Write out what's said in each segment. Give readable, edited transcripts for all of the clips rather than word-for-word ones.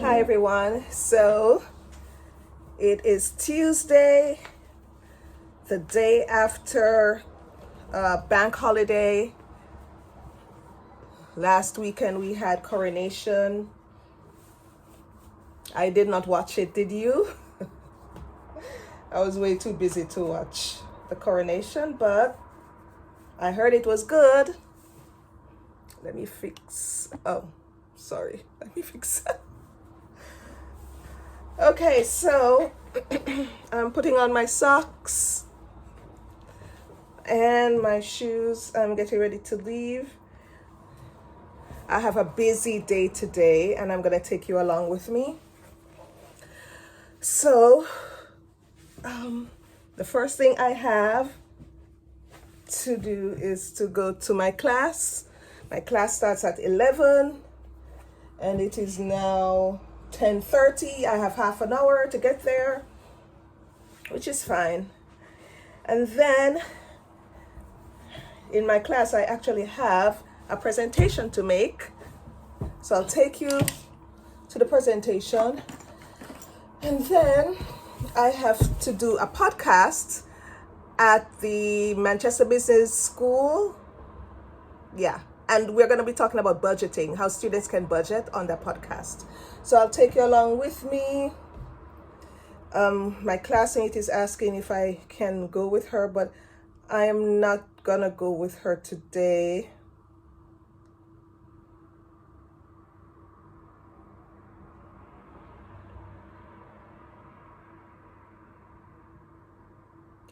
Hi everyone. So it is Tuesday, the day after bank holiday. Last weekend we had coronation. I did not watch it, did you? I was way too busy to watch the coronation, but I heard it was good. Let me fix Okay, so I'm putting on my socks and my shoes. I'm getting ready to leave. I have a busy day today and I'm going to take you along with me. So, the first thing I have to do is to go to my class. My class starts at 11 and it is now 10:30. I have half an hour to get there, which is fine. And then in my class, I actually have a presentation to make. So I'll take you to the presentation. And then I have to do a podcast at the Manchester Business School. Yeah. And we're going to be talking about budgeting, how students can budget on that podcast. So I'll take you along with me. My classmate is asking if I can go with her, but I am not going to go with her today.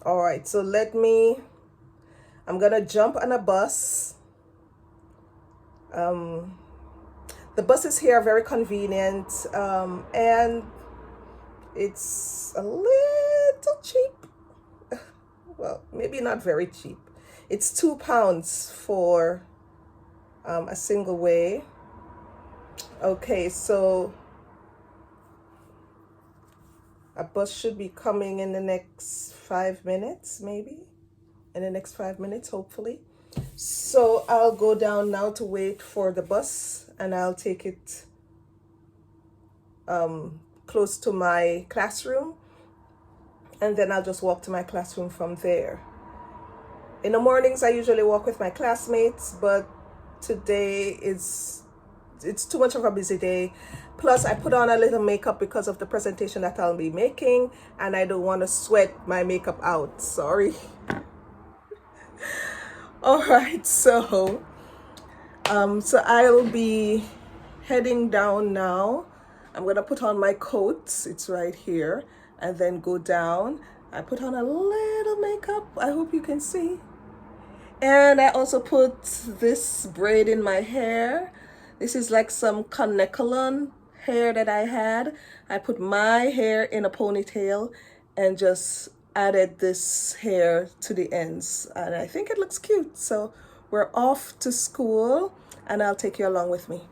All right, so I'm going to jump on a bus. The buses here are very convenient, and it's a little cheap. Well, maybe not very cheap. It's £2 for a single way. Okay, so a bus should be coming in the next 5 minutes, maybe. In the next 5 minutes, hopefully. So I'll go down now to wait for the bus and I'll take it close to my classroom, and then I'll just walk to my classroom from there. In the mornings I usually walk with my classmates, but today it's too much of a busy day. Plus I put on a little makeup because of the presentation that I'll be making, and I don't want to sweat my makeup out. Sorry. All right, so I'll be heading down now. I'm gonna put on my coat, it's right here, and then go down. I put on a little makeup, I hope you can see. And I also put this braid in my hair. This is like some Kanekalon hair that I had. I put my hair in a ponytail and just added this hair to the ends, and I think it looks cute. So we're off to school and I'll take you along with me.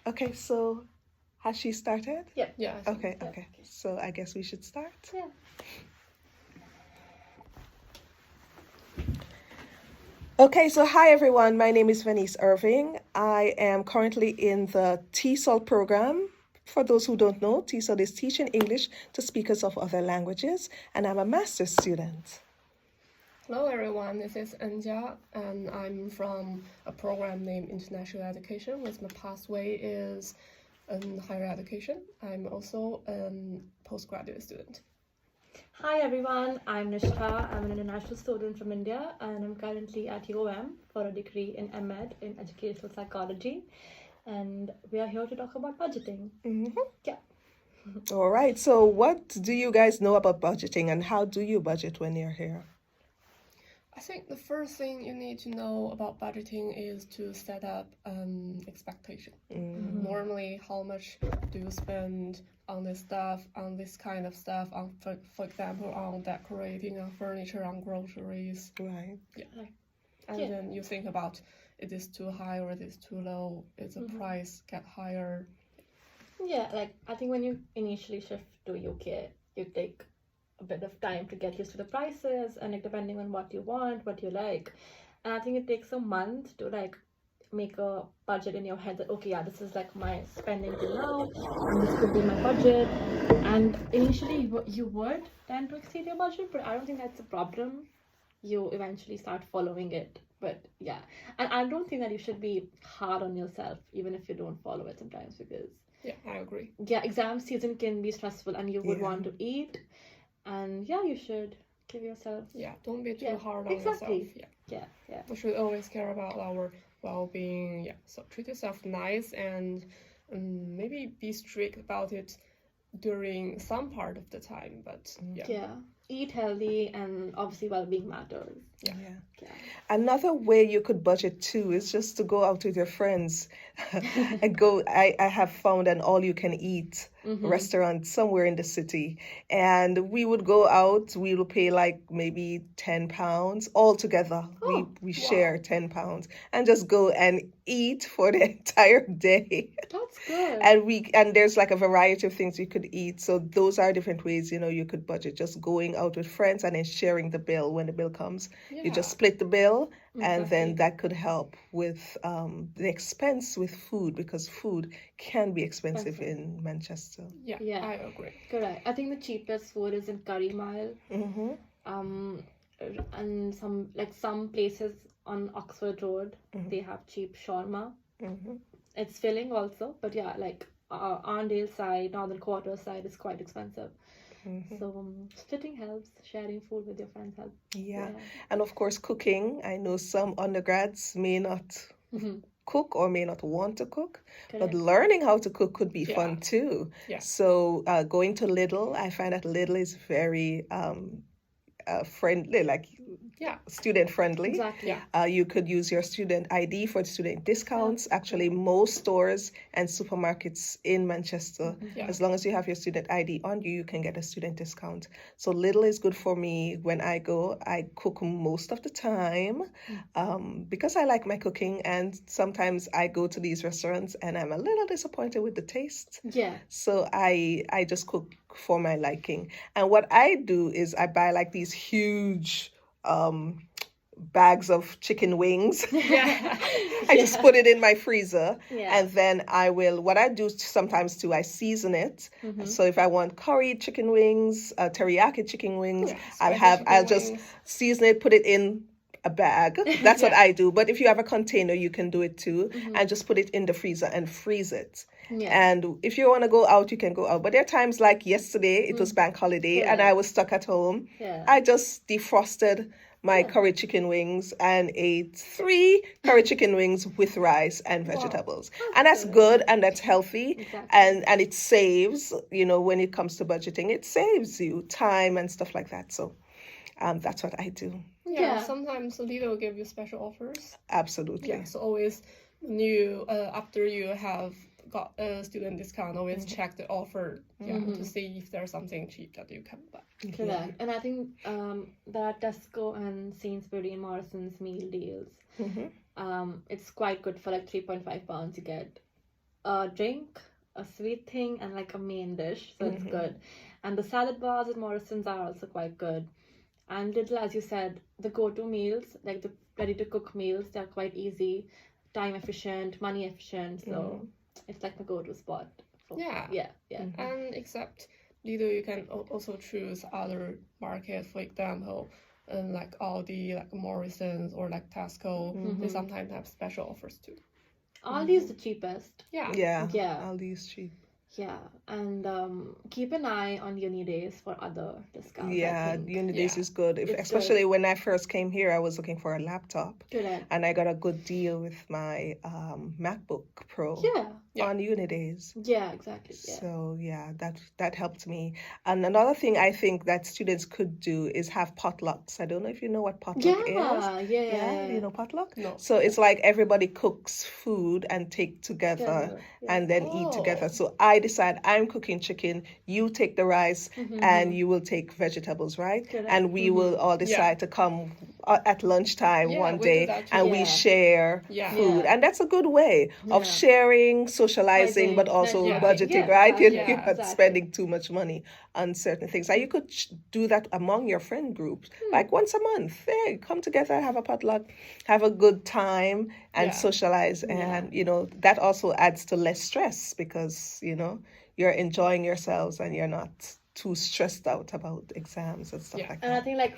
Okay, so has she started? Yeah. Okay. So I guess we should start. Yeah. Okay, so hi everyone. My name is Venice Irving. I am currently in the TESOL program For those who don't know, TESOL is Teaching English to Speakers of Other Languages, and I'm a master's student. Hello everyone, this is Anja, and I'm from a program named International Education, which my pathway is in higher education. I'm also a postgraduate student. Hi everyone, I'm Nishka. I'm an international student from India and I'm currently at UoM for a degree in MEd in Educational Psychology. And we are here to talk about budgeting. Mm-hmm. Yeah. All right, so what do you guys know about budgeting and how do you budget when you're here? I think the first thing you need to know about budgeting is to set up an expectation. Mm-hmm. Normally, how much do you spend on this stuff, on this kind of stuff, on for example, on decorating, on furniture, on groceries. Right. Yeah. And then you think about, is this too high or is this too low? Is the price get higher? Yeah, like I think when you initially shift to UK, you take a bit of time to get used to the prices and like depending on what you want, what you like. And I think it takes a month to like make a budget in your head that okay, yeah, this is like my spending till now and this could be my budget. And initially you would tend to exceed your budget, but I don't think that's a problem. You eventually start following it. But yeah, and I don't think that you should be hard on yourself even if you don't follow it sometimes, because Yeah, I agree. yeah, exam season can be stressful and you would want to eat, and yeah, you should give yourself Don't be too hard on exactly. yourself. Yeah. We should always care about our well-being. Yeah, so treat yourself nice and maybe be strict about it during some part of the time. But Eat healthy and obviously well-being matters. Yeah. Another way you could budget too is just to go out with your friends. I have found an all-you-can-eat restaurant somewhere in the city, and we would go out. We would pay like maybe £10 all together. We share £10 and just go and eat for the entire day. That's good. And there's like a variety of things you could eat. So those are different ways you could budget. Just going out with friends and then sharing the bill when the bill comes. You just split the bill, and then that could help with the expense with food, because food can be expensive in Manchester. Yeah, I agree. Correct. I think the cheapest food is in Curry Mile. And some places on Oxford Road, they have cheap shawarma. It's filling also, but yeah, like Arndale side, Northern Quarter side is quite expensive. So splitting helps, sharing food with your friends helps. Yeah. And of course cooking. I know some undergrads may not cook or may not want to cook, but learning how to cook could be fun too. So going to Lidl, I find that Lidl is very friendly, like student friendly. Exactly. You could use your student ID for student discounts. Actually, most stores and supermarkets in Manchester, as long as you have your student ID on you, you can get a student discount. So Lidl is good for me. When I go, I cook most of the time because I like my cooking, and sometimes I go to these restaurants and I'm a little disappointed with the taste. Yeah. So I just cook for my liking. And what I do is I buy like these huge bags of chicken wings. I just put it in my freezer, and then what I do sometimes too, I season it. So if I want curry chicken wings, teriyaki chicken wings, I'll just season it, put it in a bag. That's what I do. But if you have a container, you can do it too, and just put it in the freezer and freeze it. And if you want to go out, you can go out. But there are times like yesterday, it was bank holiday and I was stuck at home. I just defrosted my curry chicken wings and ate 3 curry chicken wings with rice and vegetables. And that's good and that's healthy. And it saves, when it comes to budgeting, it saves you time and stuff like that. So that's what I do. Sometimes Lidl will give you special offers. Absolutely. So always when after you have got a student discount, always check the offer to see if there's something cheap that you can buy. Correct. And I think that Tesco and Sainsbury and Morrison's meal deals, it's quite good. For like £3.5 you get a drink, a sweet thing, and like a main dish, so it's good. And the salad bars at Morrison's are also quite good. And Lidl, as you said, the go-to meals, like the ready-to-cook meals, they're quite easy, time efficient, money efficient, so it's like the go-to spot Yeah. Yeah. And except Lidl, you can also choose other market, for example, like Aldi, like Morrison's, or like Tesco. They sometimes have special offers too. Aldi is the cheapest. Yeah. Yeah. Aldi is cheap. Yeah, and keep an eye on uni days for other discounts. Yeah, I think. uni days is good. It's Especially when I first came here, I was looking for a laptop. Correct. And I got a good deal with my MacBook Pro on uni days. Yeah, exactly. Yeah. So yeah, that helped me. And another thing I think that students could do is have potlucks. I don't know if you know what potluck is. Yeah. You know potluck? No. So it's like everybody cooks food and take together and then eat together. So I decide I'm cooking chicken, you take the rice, and you will take vegetables, right? Correct. And we will all decide to come at lunchtime one day and we share food. And that's a good way of sharing, socializing, but also budgeting, right? You're not spending too much money on certain things. And you could do that among your friend groups, like once a month. Hey, come together, have a potluck, have a good time, and socialize. And, you know, that also adds to less stress because, you know, you're enjoying yourselves and you're not too stressed out about exams and stuff like that. And I think, like,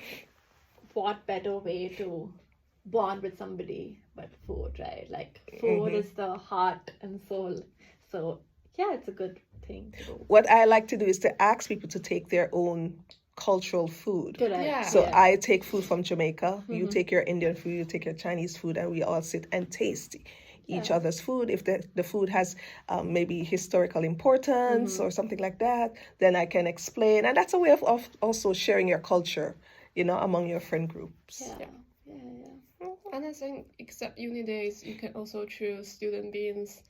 what better way to bond with somebody but food, right? Like, food is the heart and soul. So, yeah, it's a good thing to do. What I like to do is to ask people to take their own cultural food. Correct. So I take food from Jamaica, you take your Indian food, you take your Chinese food, and we all sit and taste each other's food. If the food has maybe historical importance or something like that, then I can explain. And that's a way of also sharing your culture, you know, among your friend groups. Yeah. And I think except uni days, you can also choose student beans,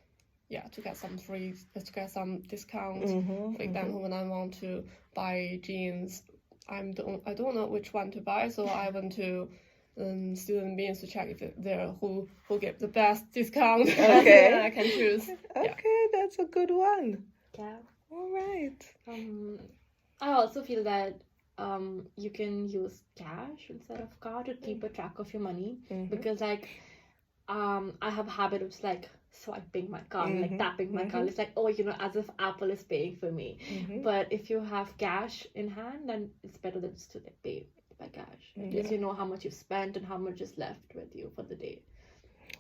to get some to get some discounts. For example, when I want to buy jeans, I don't know which one to buy, so I went to student beans to check if they're who get the best discount. Okay. And I can choose. Okay, that's a good one. Yeah. All right. I also feel that you can use cash instead of card to keep a track of your money because like I have a habit of like swiping my card, like tapping my card. It's like, oh, you know, as if Apple is paying for me. But if you have cash in hand, then it's better than just to like pay by cash. At least you know how much you've spent and how much is left with you for the day.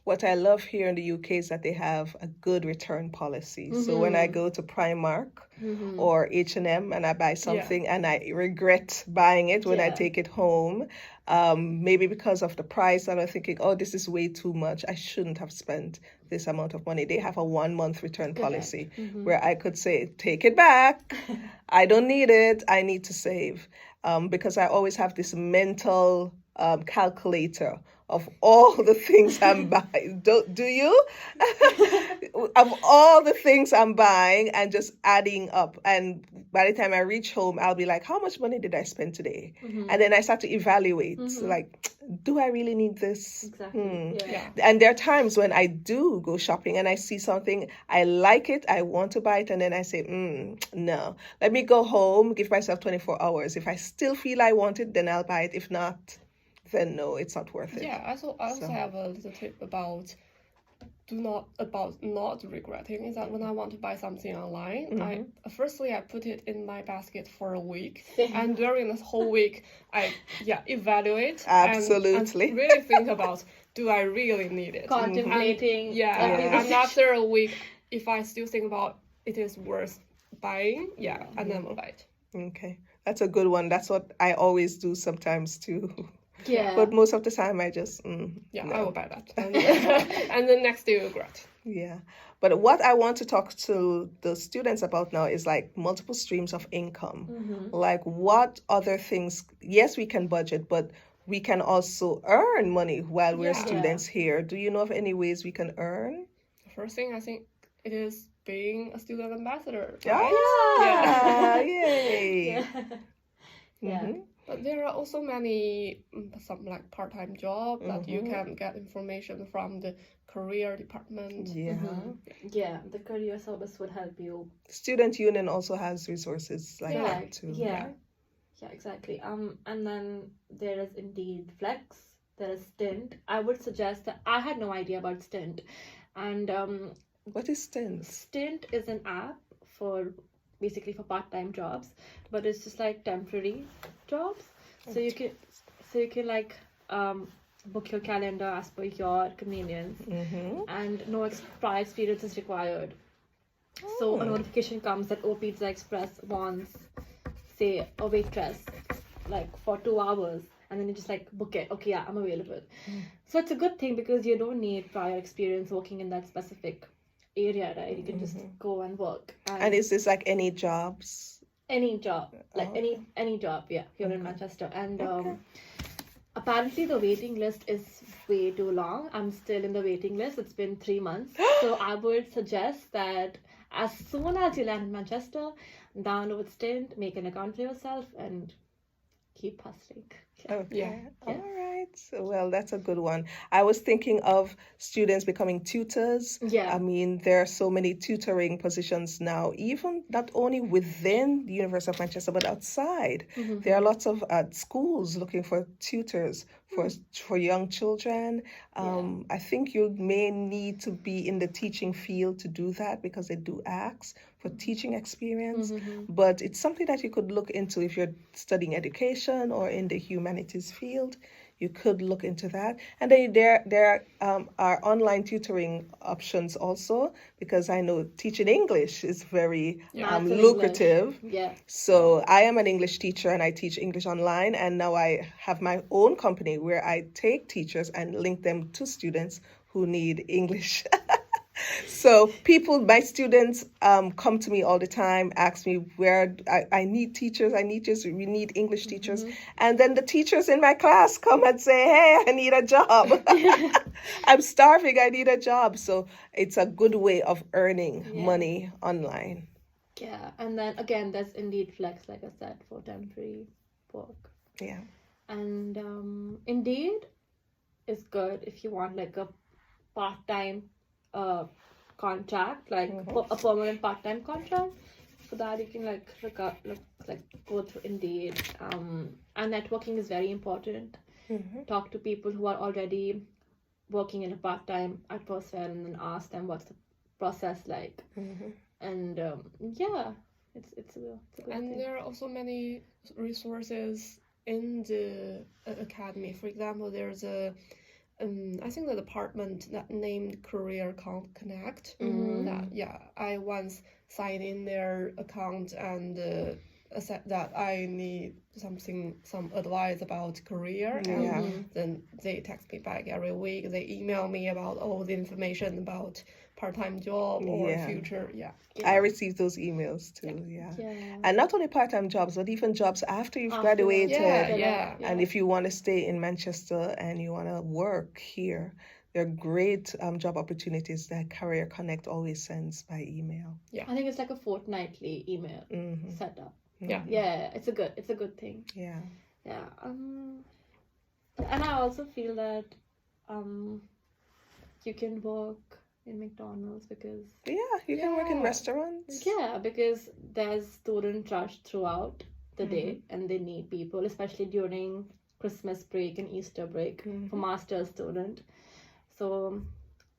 What I love here in the UK is that they have a good return policy. So when I go to Primark or H&M and I buy something and I regret buying it when I take it home, maybe because of the price, and I'm thinking, oh, this is way too much. I shouldn't have spent this amount of money. They have a 1 month return policy where I could say, take it back. I don't need it. I need to save. Because I always have this mental calculator of all the things I'm buying. Do you? Of all the things I'm buying and just adding up. And by the time I reach home, I'll be like, how much money did I spend today? And then I start to evaluate, like, do I really need this? Exactly. And there are times when I do go shopping and I see something, I like it, I want to buy it, and then I say, no. Let me go home, give myself 24 hours. If I still feel I want it, then I'll buy it. If not, then no, it's not worth it. Yeah, I also have a little tip about not regretting is that when I want to buy something online, I put it in my basket for a week, and during this whole week I evaluate absolutely and really think about, do I really need it? Contemplating. And after a week, if I still think about it is worth buying, and then we'll buy it. Okay, that's a good one. That's what I always do sometimes too. Yeah. But most of the time I just no. I will buy that. And the next day regret. Yeah. But what I want to talk to the students about now is like multiple streams of income. Like what other things, yes, we can budget, but we can also earn money while we're students here. Do you know of any ways we can earn? The first thing I think it is being a student ambassador. Right? Yay. Yeah. But there are also many, some like part-time job that you can get information from the career department. Yeah, the career service would help you. Student Union also has resources like that too. Yeah, exactly. And then there is Indeed Flex, there is Stint. I would suggest that I had no idea about Stint. And what is Stint? Stint is an app for basically for part-time jobs, but it's just like temporary jobs. So you can like book your calendar as per your convenience, and no prior experience is required. So a notification comes that Pizza Express wants, say, a waitress like for 2 hours, and then you just like book it. Okay, yeah, I'm available. So it's a good thing because you don't need prior experience working in that specific area, right? You can just go and work. And is this like any jobs? Any job, like any job, yeah, here in Manchester. And apparently the waiting list is way too long. I'm still in the waiting list. It's been 3 months. So I would suggest that as soon as you land in Manchester, download Stint, make an account for yourself, and keep hustling. Okay. Yeah. All right. Well, that's a good one. I was thinking of students becoming tutors. Yeah. I mean, there are so many tutoring positions now, even not only within the University of Manchester, but outside. There are lots of schools looking for tutors for young children. I think you may need to be in the teaching field to do that because they do ask for teaching experience. But it's something that you could look into if you're studying education or in the humanities field. You could look into that. And then there are online tutoring options also, because I know teaching English is very lucrative. Yeah. So I am an English teacher and I teach English online. And now I have my own company where I take teachers and link them to students who need English. So my students come to me all the time, ask me where I need teachers, we need English teachers. And then the teachers in my class come and say, hey, I need a job. I'm starving, I need a job. So it's a good way of earning money online. Yeah, and then again, there's Indeed Flex, like I said, for temporary work. Yeah. And Indeed is good if you want like a part-time contract, like a permanent part-time contract. For that, you can go through Indeed. And networking is very important. Talk to people who are already working in a part-time atmosphere and then ask them what's the process like. And it's a good And thing. there are also many resources in the academy. For example, there's I think the department that named Career Connect. I once signed in their account and said that I need some advice about career, and then they text me back every week. They email me about all the information about part-time job or future. I received those emails too. And not only part-time jobs, but even jobs after you've graduated. And if you want to stay in Manchester and you want to work here, there are great job opportunities that Career Connect always sends by email. I think it's like a fortnightly email setup. It's a good thing. And I also feel that you can work in McDonald's because you can work in restaurants. Because there's student rush throughout the day and they need people, especially during Christmas break and Easter break for master's student. So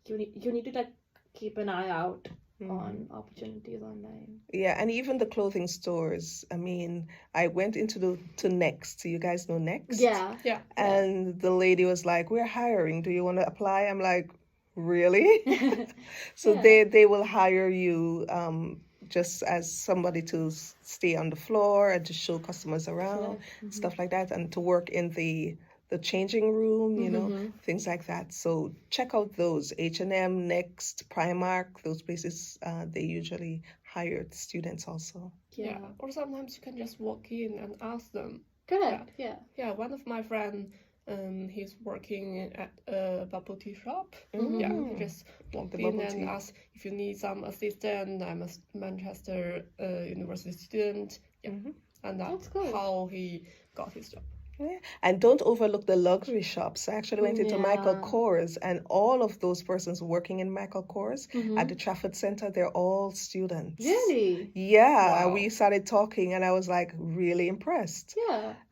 you need to like keep an eye out on opportunities online. And even the clothing stores. I mean, I went into to Next. You guys know Next? And the lady was like, we're hiring. Do you want to apply? I'm like, really? So they will hire you just as somebody to stay on the floor and to show customers around, stuff like that, and to work in the changing room, you know, things like that. So check out those H&M, Next, Primark, those places. They usually hire students also. Or sometimes you can just walk in and ask them. Correct. One of my friends, he's working at a bubble tea shop. He just walked in and asked if you need some assistant. I'm a Manchester University student. And that's how he got his job. And don't overlook the luxury shops. I actually went into Michael Kors, and all of those persons working in Michael Kors at the Trafford Center, they're all students. Really? Yeah. Wow. We started talking, and I was like really impressed.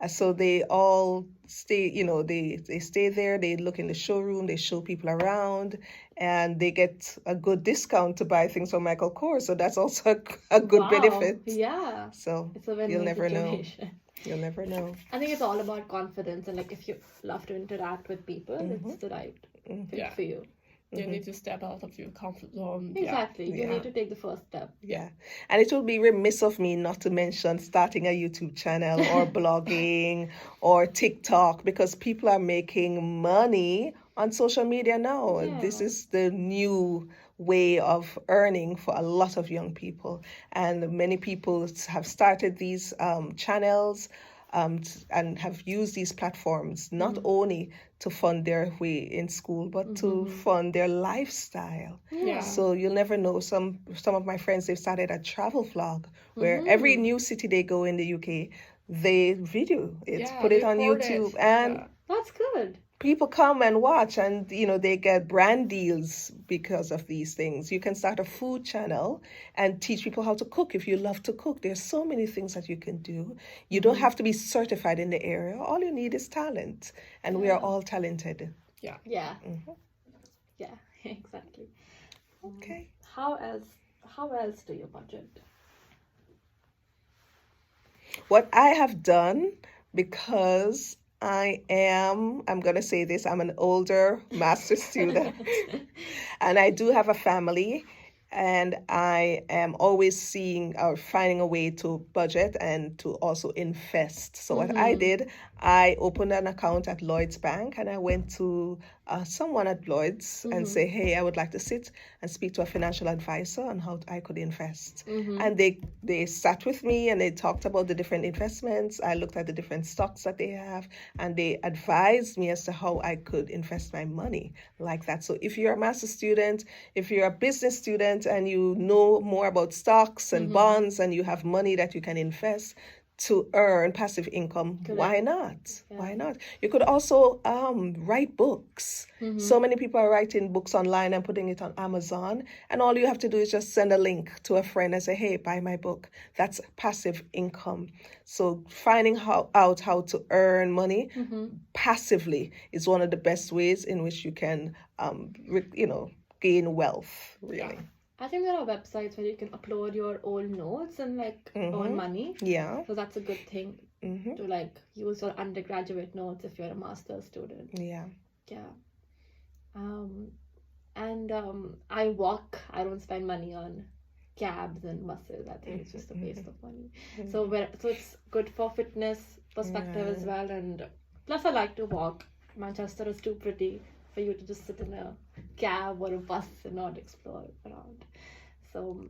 So they all stay, they stay there. They look in the showroom. They show people around. and they get a good discount to buy things from Michael Kors. So that's also a good Wow. benefit. Yeah. So It's a you'll win-win never know. situation. You'll never know. I think it's all about confidence, and like if you love to interact with people, it's the right thing Yeah. for you. You need to step out of your comfort zone. Exactly. You Yeah. need to take the first step. Yeah. And it would be remiss of me not to mention starting a YouTube channel or blogging or TikTok, because people are making money on social media now. Yeah. This is the new way of earning for a lot of young people. And many people have started these channels and have used these platforms not only to fund their way in school, but to fund their lifestyle. Yeah. So you'll never know. Some of my friends, they've started a travel vlog where every new city they go in the UK, they video it, Yeah, put it on record YouTube, it. and Yeah. That's good. people come and watch, and they get brand deals because of these things. You can start a food channel and teach people how to cook if you love to cook. There's so many things that you can do. You don't have to be certified in the area. All you need is talent, and we are all talented. Yeah. Yeah. Yeah, exactly. Okay. How else do you budget? What I have done, because I'm going to say this, I'm an older master student and I do have a family, and I am always seeing or finding a way to budget and to also invest. So what I did, I opened an account at Lloyd's Bank, and I went to someone at Lloyd's and say, hey, I would like to sit and speak to a financial advisor on how I could invest. And they sat with me and they talked about the different investments. I looked at the different stocks that they have, and they advised me as to how I could invest my money like that. So if you're a master's student, if you're a business student and you know more about stocks and bonds and you have money that you can invest to earn passive income, why not? Why not? You could also write books. So many people are writing books online and putting it on Amazon, and all you have to do is just send a link to a friend and say, hey, buy my book. That's passive income. So finding out how to earn money passively is one of the best ways in which you can gain wealth, really. I think there are websites where you can upload your old notes and like earn money. Yeah. So that's a good thing to like use your undergraduate notes if you're a master's student. Yeah. Yeah. I walk. I don't spend money on cabs and buses. I think it's just a waste of money. So it's good for fitness perspective as well. And plus I like to walk. Manchester is too pretty for you to just sit in a cab or a bus and not explore around. So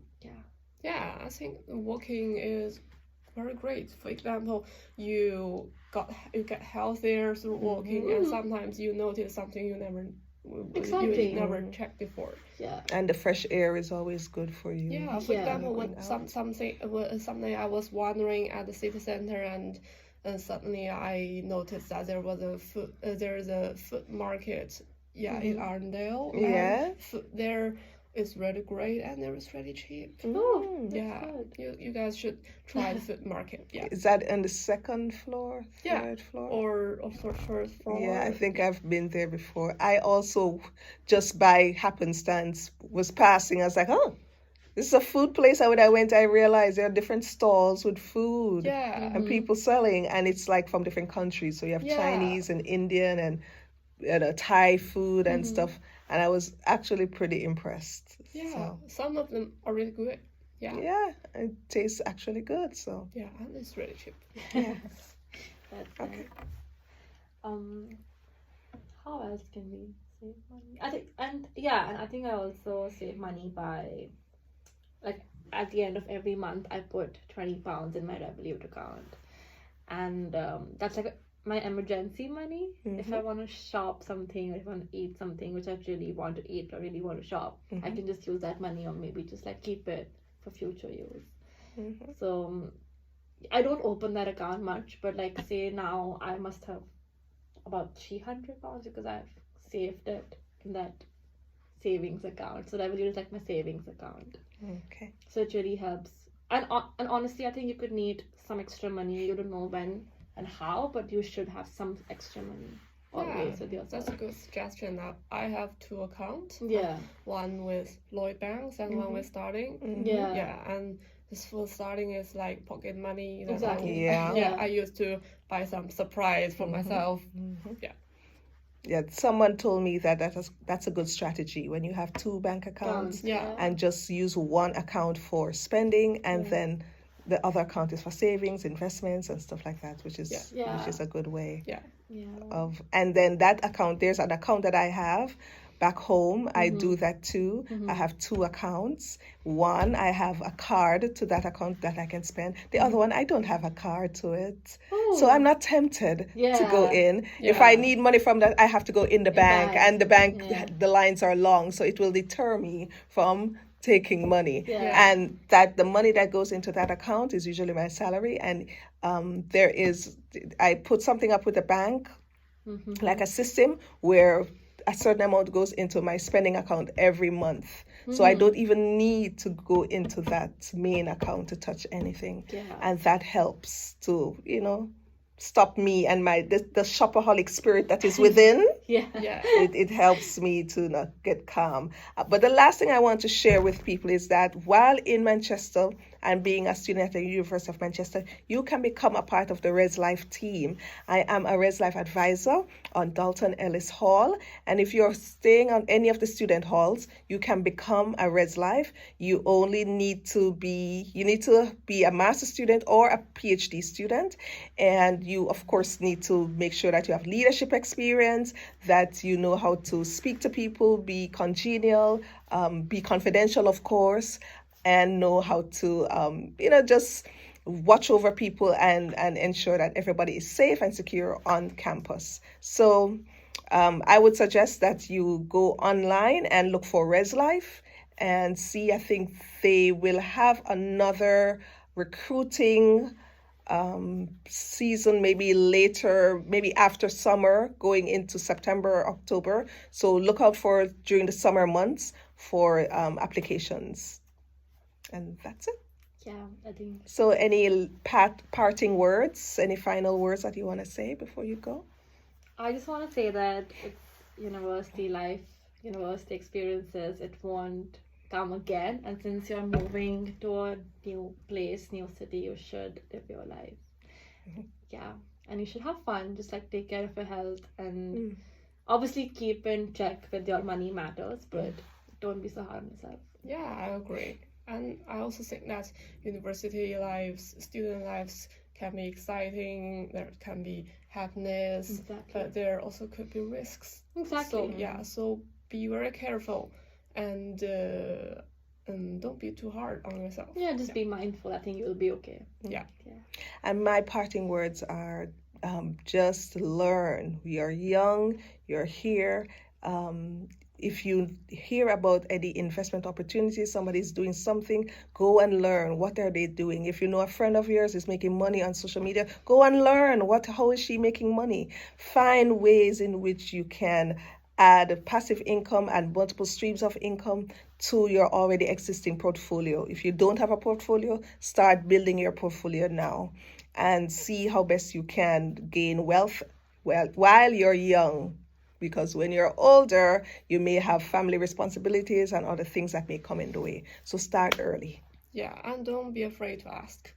Yeah, I think walking is very great. For example, you get healthier through walking, and sometimes you notice something you never checked before. Yeah. And the fresh air is always good for you. Yeah, for example, when something I was wandering at the city center, and suddenly I noticed that there's a food market. Yeah, in Arndale. Yeah. And food there is really great, and it was really cheap. Oh, Yeah, you guys should try the food market. Yeah. Is that on the second floor, third floor? Or also first floor. Yeah, I think I've been there before. I also, just by happenstance, was passing. I was like, oh, this is a food place. When I went, I realized there are different stalls with food and people selling, and it's like from different countries. So you have Chinese and Indian and Thai food and stuff, and I was actually pretty impressed. Yeah, so, some of them are really good. Yeah, it tastes actually good. So yeah, and it's really cheap. yeah. That's Okay. How else can we save money? I think I also save money by, like, at the end of every month I put £20 in my Revolut account, and that's like my emergency money. If I want to shop something, or if I want to eat something which I really want to eat or really want to shop, I can just use that money, or maybe just like keep it for future use. So I don't open that account much, but like say now I must have about £300 because I've saved it in that savings account. So Revolut is like my savings account. Okay. So it really helps. And honestly, I think you could need some extra money. You don't know when and how, but you should have some extra money. always with yourself. That's a good suggestion. I have 2 accounts. Yeah. One with Lloyd Banks and one with Starting. Yeah. Yeah, and this for Starting is like pocket money. That Exactly. Yeah. I used to buy some surprise for myself. Yeah, someone told me that that's a good strategy when you have 2 bank accounts Yeah. and just use one account for spending and then the other account is for savings, investments and stuff like that, which is a good way Yeah. of. And then that account, there's an account that I have back home. I do that too. I have 2 accounts. One, I have a card to that account that I can spend. The other one, I don't have a card to it. So I'm not tempted to go in. If I need money from that, I have to go in the bank. And the bank, the lines are long. So it will deter me from taking money. And that the money that goes into that account is usually my salary. And I put something up with the bank, like a system where a certain amount goes into my spending account every month. So I don't even need to go into that main account to touch anything. And that helps to, stop me and the shopaholic spirit that is within. It helps me to not get calm. But the last thing I want to share with people is that while in Manchester and being a student at the University of Manchester, you can become a part of the Res Life team. I am a Res Life advisor on Dalton Ellis Hall. And if you're staying on any of the student halls, you can become a Res Life. You need to be a master's student or a PhD student. And you, of course, need to make sure that you have leadership experience, that you know how to speak to people, be congenial, be confidential, of course, and know how to, just watch over people and ensure that everybody is safe and secure on campus. So I would suggest that you go online and look for Res Life and see. I think they will have another recruiting season maybe later, maybe after summer, going into September, October. So look out for during the summer months for applications. And that's it. Yeah, I think. So any parting words, any final words that you want to say before you go? I just want to say that it's university life, university experiences, it won't come again. And since you're moving to a new place, new city, you should live your life. Yeah, and you should have fun, just like take care of your health and obviously keep in check with your money matters, but don't be so hard on yourself. Yeah, I agree. And I also think that university lives, student lives can be exciting, there can be happiness, but there also could be risks. Exactly. So be very careful and don't be too hard on yourself. Yeah, just be mindful. I think you'll be okay. Yeah. And my parting words are just learn. You're young, you're here. If you hear about any investment opportunities, somebody's doing something, go and learn. What are they doing? If you know a friend of yours is making money on social media, go and learn. How is she making money? Find ways in which you can add passive income and multiple streams of income to your already existing portfolio. If you don't have a portfolio, start building your portfolio now and see how best you can gain wealth while you're young. Because when you're older, you may have family responsibilities and other things that may come in the way. So start early. Yeah, and don't be afraid to ask.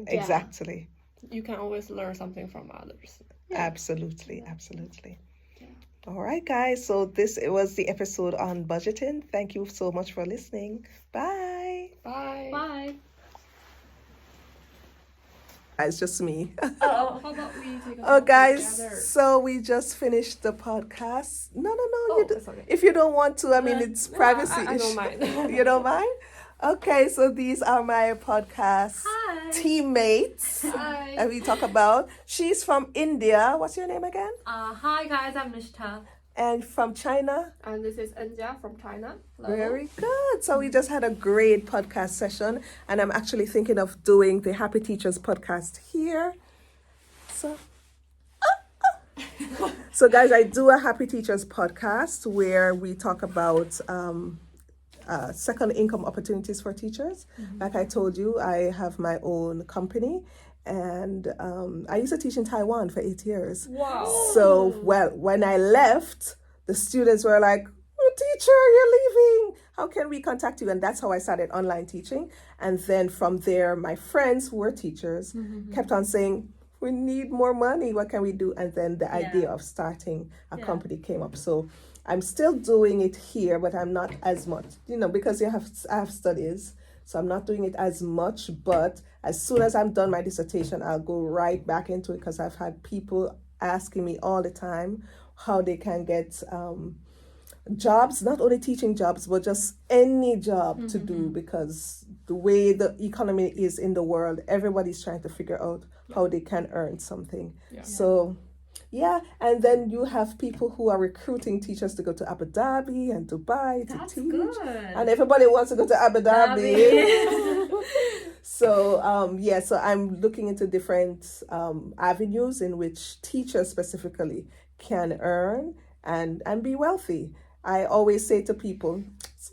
Exactly. You can always learn something from others. Absolutely. Yeah. All right, guys. So this was the episode on budgeting. Thank you so much for listening. Bye. Bye. It's just me. How about we take a guys, together? so we just finished the podcast. No, That's okay. if you don't want to, it's privacy. I don't mind. You don't mind? Okay, so these are my podcast teammates. Hi. And we talk about, she's from India. What's your name again? Hi guys, I'm Nishtha. And from China. And this is Anja from China. Hello. Very good. So we just had a great podcast session, and I'm actually thinking of doing the Happy Teachers podcast here. So guys, I do a Happy Teachers podcast where we talk about second income opportunities for teachers. Like I told you, I have my own company, And I used to teach in Taiwan for 8 years. Wow. So, well, when I left, the students were like, "Oh, teacher, you're leaving. How can we contact you?" And that's how I started online teaching. And then from there, my friends who were teachers kept on saying, "We need more money. What can we do?" And then the idea of starting a company came up. So I'm still doing it here, but I'm not as much, because I have studies. So I'm not doing it as much, but as soon as I'm done my dissertation, I'll go right back into it, because I've had people asking me all the time how they can get jobs, not only teaching jobs, but just any job to do, because the way the economy is in the world, everybody's trying to figure out how they can earn something. So and then you have people who are recruiting teachers to go to Abu Dhabi and Dubai to teach. Good. And everybody wants to go to Abu Dhabi. So so I'm looking into different avenues in which teachers specifically can earn and be wealthy. I always say to people,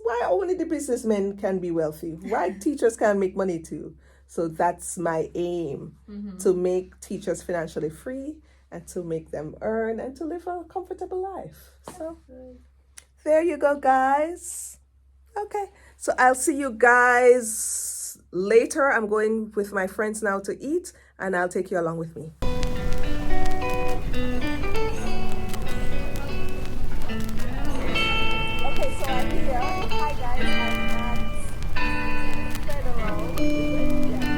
why only the businessmen can be wealthy? Why teachers can make money too? So that's my aim, to make teachers financially free and to make them earn and to live a comfortable life. So there you go, guys. Okay, so I'll see you guys later. I'm going with my friends now to eat, and I'll take you along with me. Okay, so I'm here. Hi guys, I'm at Federal. Federal.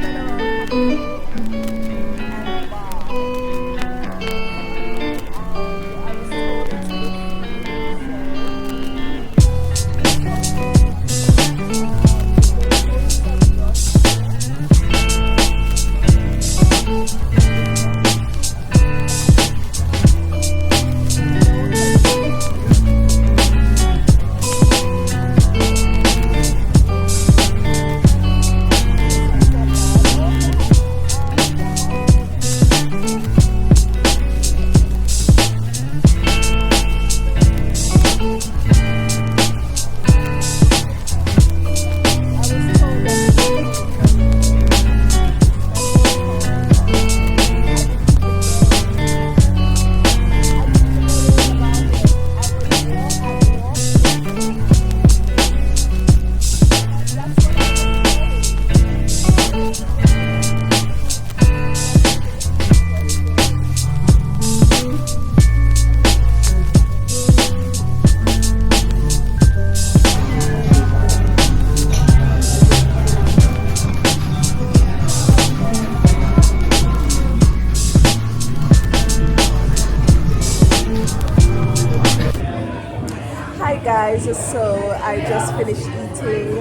Guys, so I just finished eating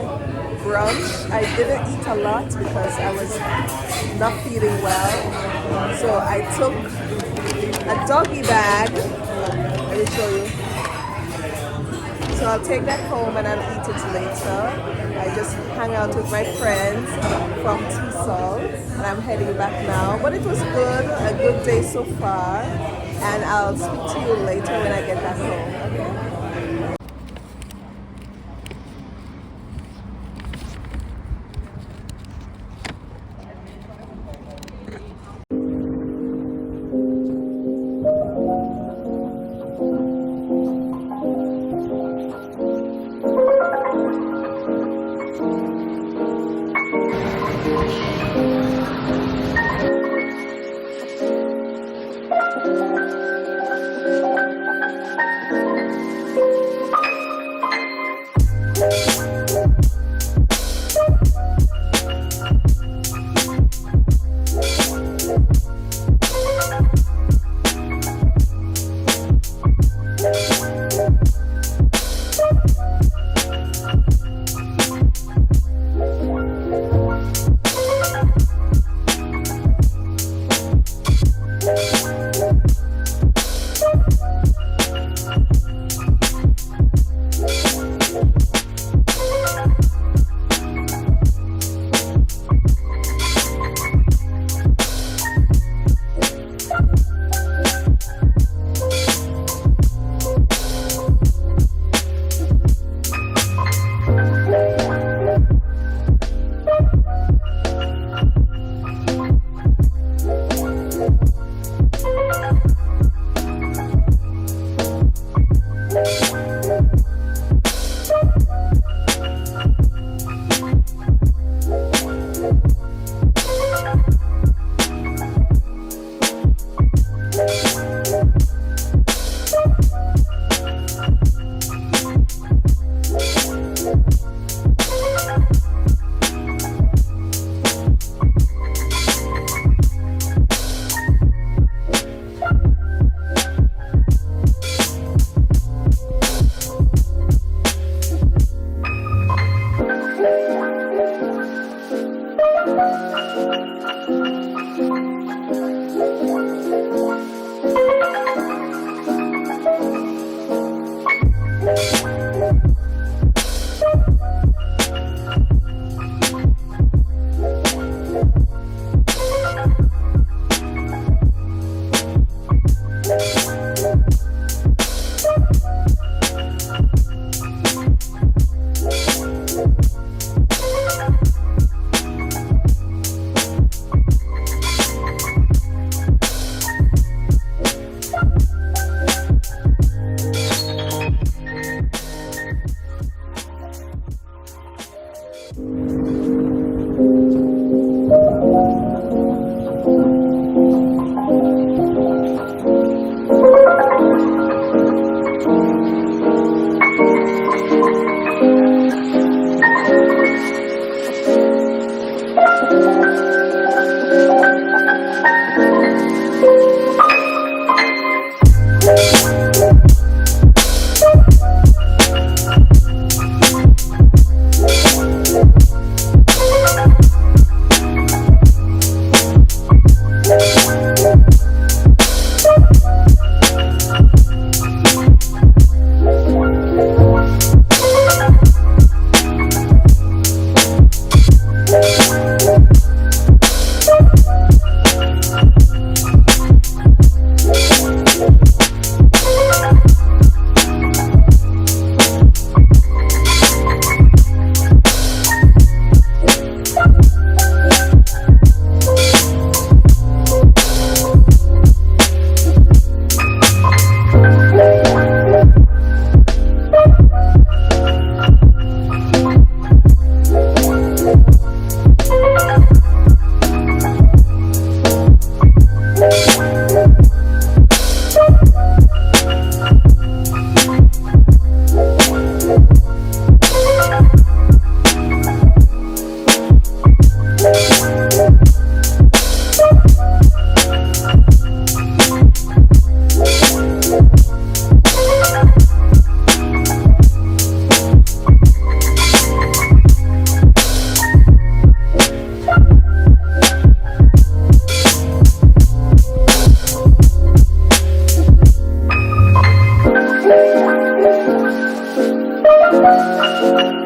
brunch. I didn't eat a lot because I was not feeling well. So I took a doggy bag. Let me show you. So I'll take that home and I'll eat it later. I just hang out with my friends from TESOL and I'm heading back now. But it was good, a good day so far. And I'll speak to you later when I get back home, okay? Thank you.